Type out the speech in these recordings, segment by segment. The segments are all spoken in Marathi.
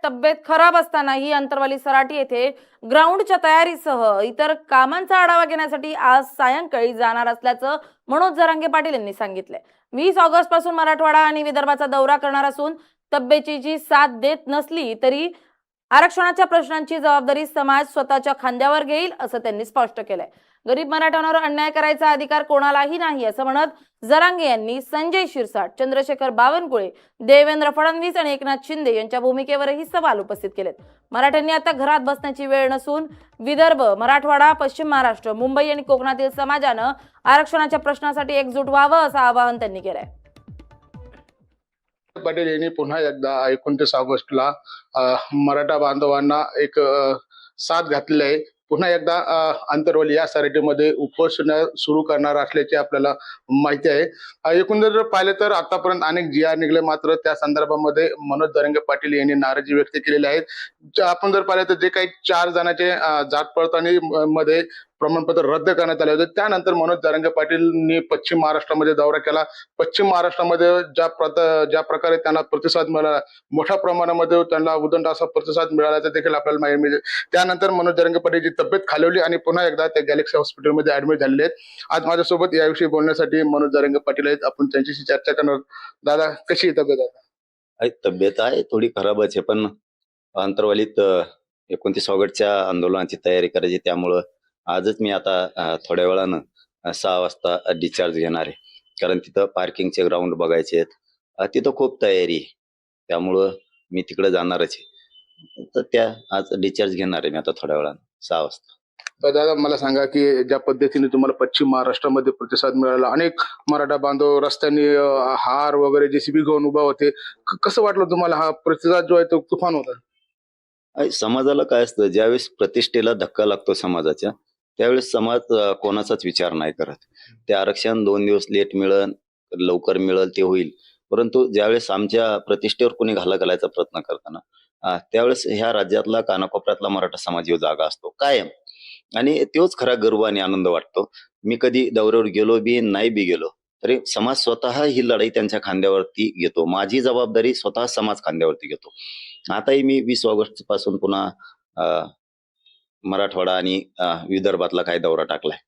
तब्येत खराब असतानाही अंतरवाली सराटी येथे ग्राउंडच्या तयारीसह इतर कामांचा आढावा घेण्यासाठी आज सायंकाळी जाणार असल्याचं मनोज जरांगे पाटील यांनी सांगितलंय। 20 ऑगस्ट पासून मराठवाडा आणि विदर्भाचा दौरा करणार असून तब्येतीची साथ देत नसली तरी आरक्षणाच्या प्रश्नांची जबाबदारी समाज स्वतःच्या खांद्यावर घेईल असं त्यांनी स्पष्ट केलंय। गरीब मराठ्यांवर अन्याय करायचा अधिकार कोणालाही नाही असं म्हणत जरांगे यांनी संजय शिरसाट, चंद्रशेखर बावनकुळे, देवेंद्र फडणवीस आणि एकनाथ शिंदे यांच्या भूमिकेवरही सवाल उपस्थित केलेत। मराठ्यांनी आता घरात बसण्याची वेळ नसून विदर्भ, मराठवाडा, पश्चिम महाराष्ट्र, मुंबई आणि कोकणातील समाजानं आरक्षणाच्या प्रश्नासाठी एकजूट व्हावं असं आवाहन त्यांनी केलंय। पाटील यांनी पुन्हा एकदा 29 ऑगस्टला मराठा बांधवांना एक साथ घातलेली आहे। पुन्हा एकदा अंतरवली या सराटीमध्ये उपोषण सुरू करणार असल्याची आपल्याला माहिती आहे। एकूण जर पाहिलं तर आतापर्यंत अनेक GR निघले, मात्र त्या संदर्भामध्ये मनोज जरांगे पाटील यांनी नाराजी व्यक्त केलेली आहे। आपण जर पाहिलं तर जे काही 4 जणांचे जात पडताळणी मध्ये प्रमाणपत्र रद्द करण्यात आले होते, त्यानंतर मनोज जरांगे पाटीलनी पश्चिम महाराष्ट्रामध्ये दौरा केला। पश्चिम महाराष्ट्रामध्ये ज्या प्रकारे त्यांना प्रतिसाद मिळाला, मोठ्या प्रमाणामध्ये त्यांना उदंड असा प्रतिसाद मिळाल्याचं देखील आपल्याला माहिती मिळते। त्यानंतर मनोज जरांगे पाटीलची तब्येत खालवली आणि पुन्हा एकदा ते गॅलेक्सी हॉस्पिटलमध्ये ऍडमिट झालेले आहेत। आज माझ्यासोबत याविषयी बोलण्यासाठी मनोज जरांगे पाटील आहेत, आपण त्यांच्याशी चर्चा करणार। दादा, कशी तब्येत आहे? तब्येत आहे थोडी खराबच आहे, पण अंतरवालीत 29 ऑगस्टच्या आंदोलनाची तयारी करायची, त्यामुळं आजच मी आता थोड्या वेळानं 6 वाजता डिस्चार्ज घेणार आहे, कारण तिथं पार्किंगचे ग्राउंड बघायचे आहेत। तिथं खूप तयारी आहे, त्यामुळं मी तिकडे जाणारच आहे। तर त्या आज डिस्चार्ज घेणार आहे मी आता थोड्या वेळानं 6 वाजता। तर दादा, मला सांगा की ज्या पद्धतीने तुम्हाला पश्चिम महाराष्ट्रामध्ये प्रतिसाद मिळाला, अनेक मराठा बांधव रस्त्याने हार वगैरे JCB घेऊन उभा होते, कसं वाटलं तुम्हाला? हा प्रतिसाद जो आहे तो तुफान होता। समाजाला काय असतं, ज्यावेळेस प्रतिष्ठेला धक्का लागतो समाजाच्या, त्यावेळेस समाज कोणाचाच विचार नाही करत। ते आरक्षण 2 दिवस लेट मिळेल, लवकर मिळेल ते होईल, परंतु ज्यावेळेस आमच्या प्रतिष्ठेवर कोणी घाला घालायचा प्रयत्न करताना त्यावेळेस ह्या राज्यातला कानाकोपऱ्यातला मराठा समाज जागा असतो कायम, आणि तोच खरा गर्व आणि आनंद वाटतो। मी कधी दौऱ्यावर गेलो बी नाही बी गेलो तरी समाज स्वतः ही लढाई त्यांच्या खांद्यावरती घेतो, माझी जबाबदारी स्वतः समाज खांद्यावरती घेतो। आताही मी 20 ऑगस्ट पासून पुन्हा मराठवाडा आणि विदर्भातला काही दौरा टाकलाय।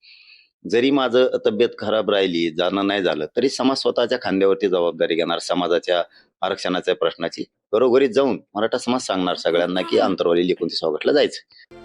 जरी माझं तब्येत खराब राहिली, जाणं नाही झालं, तरी समाज स्वतःच्या खांद्यावरती जबाबदारी घेणार समाजाच्या आरक्षणाच्या प्रश्नाची। घरोघरी जाऊन मराठा समाज सांगणार सगळ्यांना की अंतरवाली 29 ऑगस्टला जायचं।